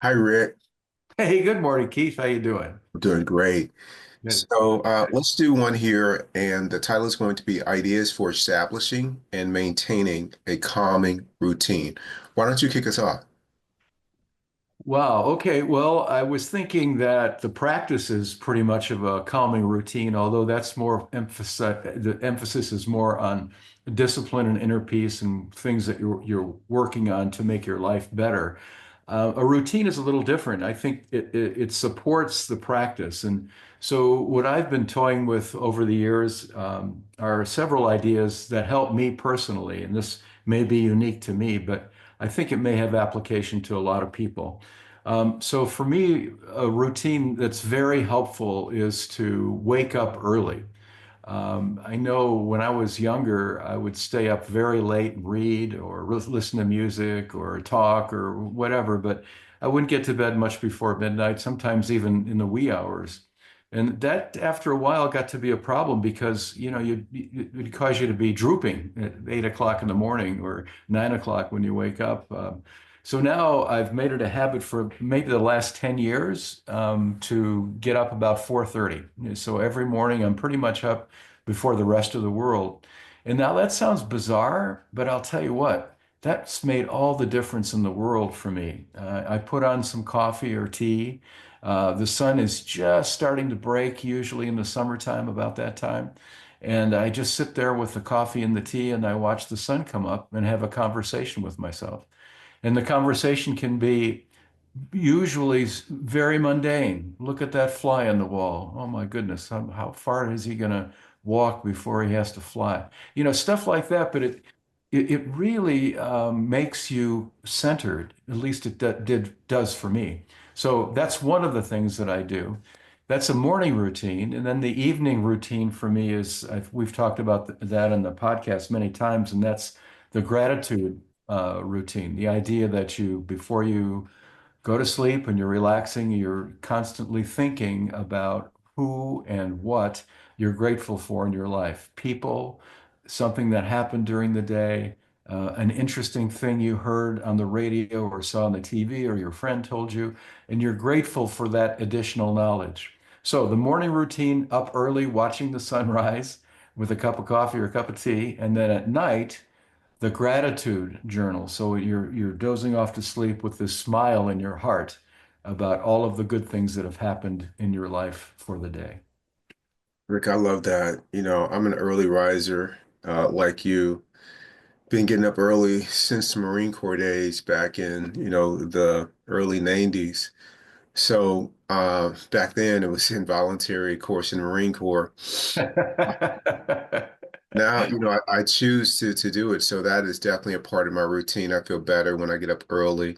Hi, Rick. Hey, good morning, Keith. How you doing? I'm doing great. Good. So let's do one here, and the title is going to be Ideas for Establishing and Maintaining a Calming Routine. Why don't you kick us off? Wow. Okay. Well, I was thinking that the practice is pretty much of a calming routine, although that's more emphasis. The emphasis is more on discipline and inner peace and things that you're working on to make your life better. A routine is a little different. I think it supports the practice, and so what I've been toying with over the years are several ideas that help me personally, and this may be unique to me, but I think it may have application to a lot of people. So for me, a routine that's very helpful is to wake up early. I know when I was younger, I would stay up very late and read or listen to music or talk or whatever, but I wouldn't get to bed much before midnight, sometimes even in the wee hours. And that, after a while, got to be a problem because, it would cause you to be drooping at 8 o'clock in the morning or 9 o'clock when you wake up. So now I've made it a habit for maybe the last 10 years to get up about 4:30. So every morning I'm pretty much up before the rest of the world. And now that sounds bizarre, but I'll tell you what, that's made all the difference in the world for me. I put on some coffee or tea. The sun is just starting to break, usually in the summertime, about that time. And I just sit there with the coffee and the tea and I watch the sun come up and have a conversation with myself. And the conversation can be usually very mundane. Look at that fly on the wall. Oh my goodness, how far is he going to walk before he has to fly? Stuff like that. But it really makes you centered. At least does for me. So that's one of the things that I do. That's a morning routine, and then the evening routine for me is we've talked about that in the podcast many times, and that's the gratitude routine. The idea that before you go to sleep and you're relaxing, you're constantly thinking about who and what you're grateful for in your life. People, something that happened during the day, an interesting thing you heard on the radio or saw on the TV or your friend told you, and you're grateful for that additional knowledge. So the morning routine, up early, watching the sunrise with a cup of coffee or a cup of tea, and then at night, the gratitude journal. So you're dozing off to sleep with this smile in your heart about all of the good things that have happened in your life for the day. Rick, I love that. I'm an early riser, like you. Been getting up early since the Marine Corps days back in, the early 90s. So back then it was involuntary, of course, in the Marine Corps. Now, I choose to do it. So that is definitely a part of my routine. I feel better when I get up early.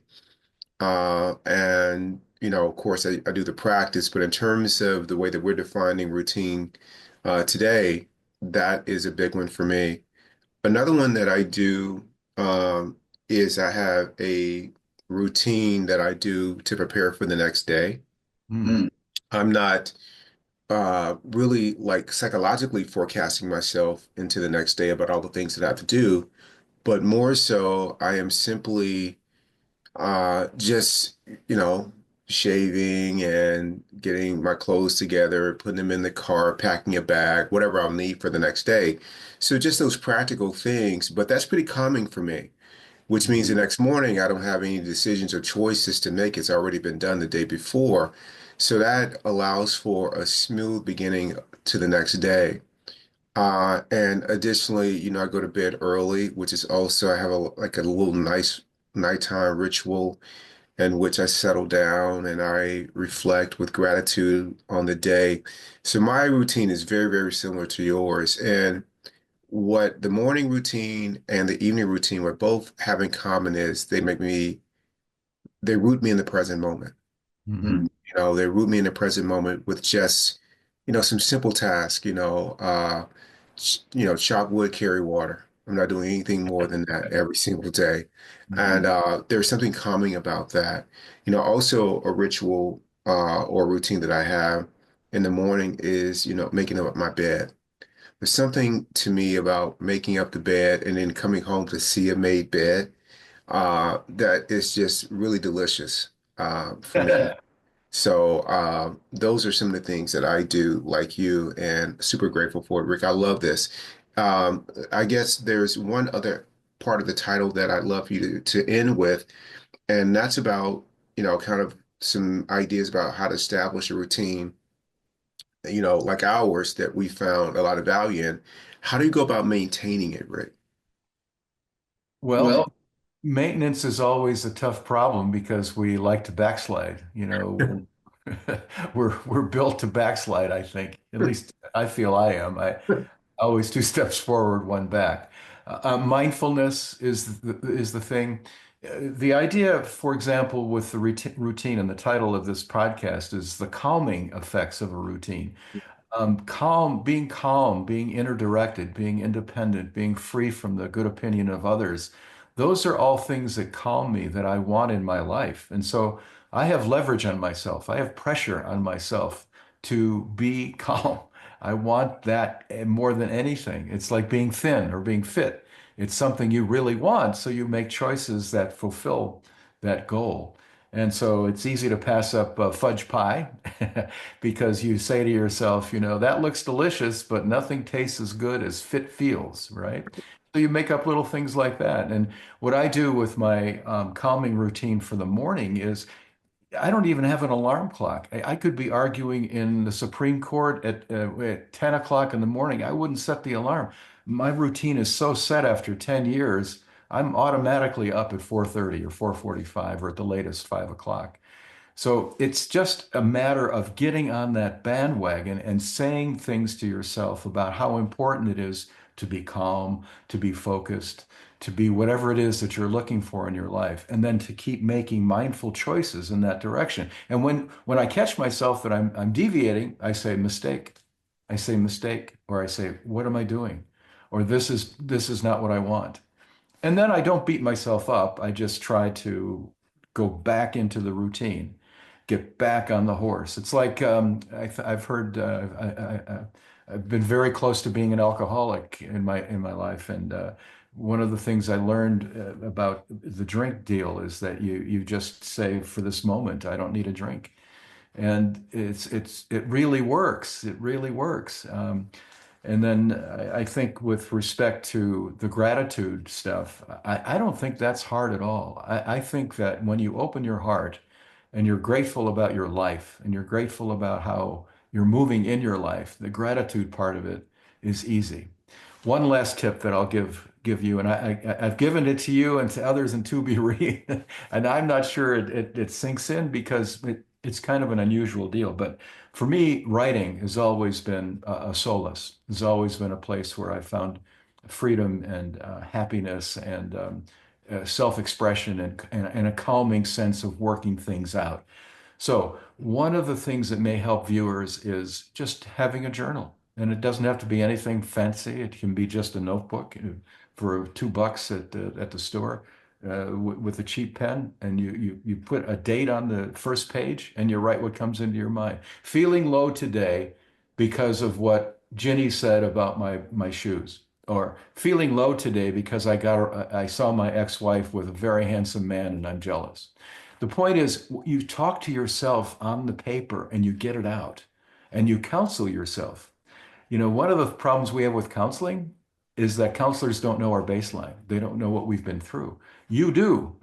And, of course, I do the practice, but in terms of the way that we're defining routine today, that is a big one for me. Another one that I do is I have a routine that I do to prepare for the next day. Hmm. I'm not really like psychologically forecasting myself into the next day about all the things that I have to do, but more so I am simply just, you know, shaving and getting my clothes together, putting them in the car, packing a bag, whatever I'll need for the next day. So just those practical things, but that's pretty calming for me, which means the next morning I don't have any decisions or choices to make. It's already been done the day before. So that allows for a smooth beginning to the next day. And additionally, I go to bed early, which is also I have a little nice nighttime ritual in which I settle down and I reflect with gratitude on the day. So my routine is very, very similar to yours. And what the morning routine and the evening routine, what both have in common is they root me in the present moment. Hmm. They root me in the present moment with just, some simple tasks, chop wood, carry water. I'm not doing anything more than that every single day. Hmm. And there's something calming about that. Also a ritual or routine that I have in the morning is, making up my bed. There's something to me about making up the bed and then coming home to see a made bed that is just really delicious. for me. So those are some of the things that I do, like you, and super grateful for it, Rick. I love this. I guess there's one other part of the title that I'd love you to end with, and that's about, kind of some ideas about how to establish a routine, like ours that we found a lot of value in. How do you go about maintaining it, Rick? Well, Well, maintenance is always a tough problem because we like to backslide. We're built to backslide, I think. At least I feel I am. I always two steps forward, one back. Mindfulness is the thing. The idea, for example, with the routine, and the title of this podcast is the calming effects of a routine. Calm, being interdirected, being independent, being free from the good opinion of others. Those are all things that calm me that I want in my life. And so I have leverage on myself. I have pressure on myself to be calm. I want that more than anything. It's like being thin or being fit. It's something you really want. So you make choices that fulfill that goal. And so it's easy to pass up fudge pie because you say to yourself, that looks delicious, but nothing tastes as good as fit feels, right? So you make up little things like that. And what I do with my calming routine for the morning is I don't even have an alarm clock. I could be arguing in the Supreme Court at 10 o'clock in the morning. I wouldn't set the alarm. My routine is so set after 10 years, I'm automatically up at 4:30 or 4:45 or at the latest 5 o'clock. So it's just a matter of getting on that bandwagon and saying things to yourself about how important it is to be calm, to be focused, to be whatever it is that you're looking for in your life, and then to keep making mindful choices in that direction. And when I catch myself that I'm deviating, I say mistake. I say mistake, or I say, what am I doing? Or this is not what I want. And then I don't beat myself up. I just try to go back into the routine, get back on the horse. It's like I've heard I've been very close to being an alcoholic in my life, and one of the things I learned about the drink deal is that you just say for this moment, I don't need a drink, and it really works. It really works. And then I think with respect to the gratitude stuff, I don't think that's hard at all. I think that when you open your heart and you're grateful about your life and you're grateful about how you're moving in your life, the gratitude part of it is easy. One last tip that I'll give you, and I've given it to you and to others in ToBeRe, and I'm not sure it sinks in because it's kind of an unusual deal. But for me, writing has always been a solace. Has always been a place where I found freedom and happiness and self-expression and a calming sense of working things out. So, one of the things that may help viewers is just having a journal. And it doesn't have to be anything fancy. It can be just a notebook for $2 at the store with a cheap pen. And you put a date on the first page and you write what comes into your mind. Feeling low today because of what Ginny said about my shoes. Or feeling low today because I saw my ex-wife with a very handsome man and I'm jealous. The point is, you talk to yourself on the paper and you get it out and you counsel yourself. One of the problems we have with counseling is that counselors don't know our baseline. They don't know what we've been through. You do.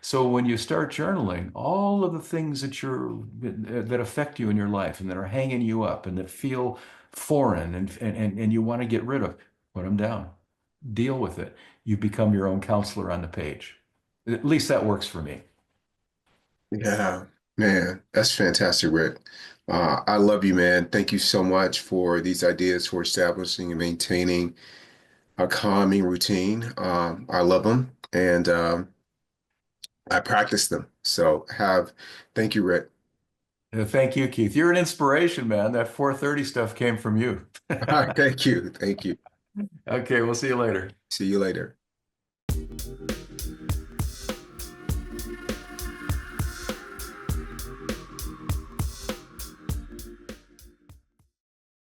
So when you start journaling, all of the things that affect you in your life and that are hanging you up and that feel foreign and you want to get rid of, put them down. Deal with it. You become your own counselor on the page. At least that works for me. Yeah, man, that's fantastic, Rick. I love you, man. Thank you so much for these ideas for establishing and maintaining a calming routine. I love them and I practice them. Thank you, Rick. Thank you, Keith. You're an inspiration, man. That 4:30 stuff came from you. All right, thank you. Thank you. Okay, we'll see you later. See you later.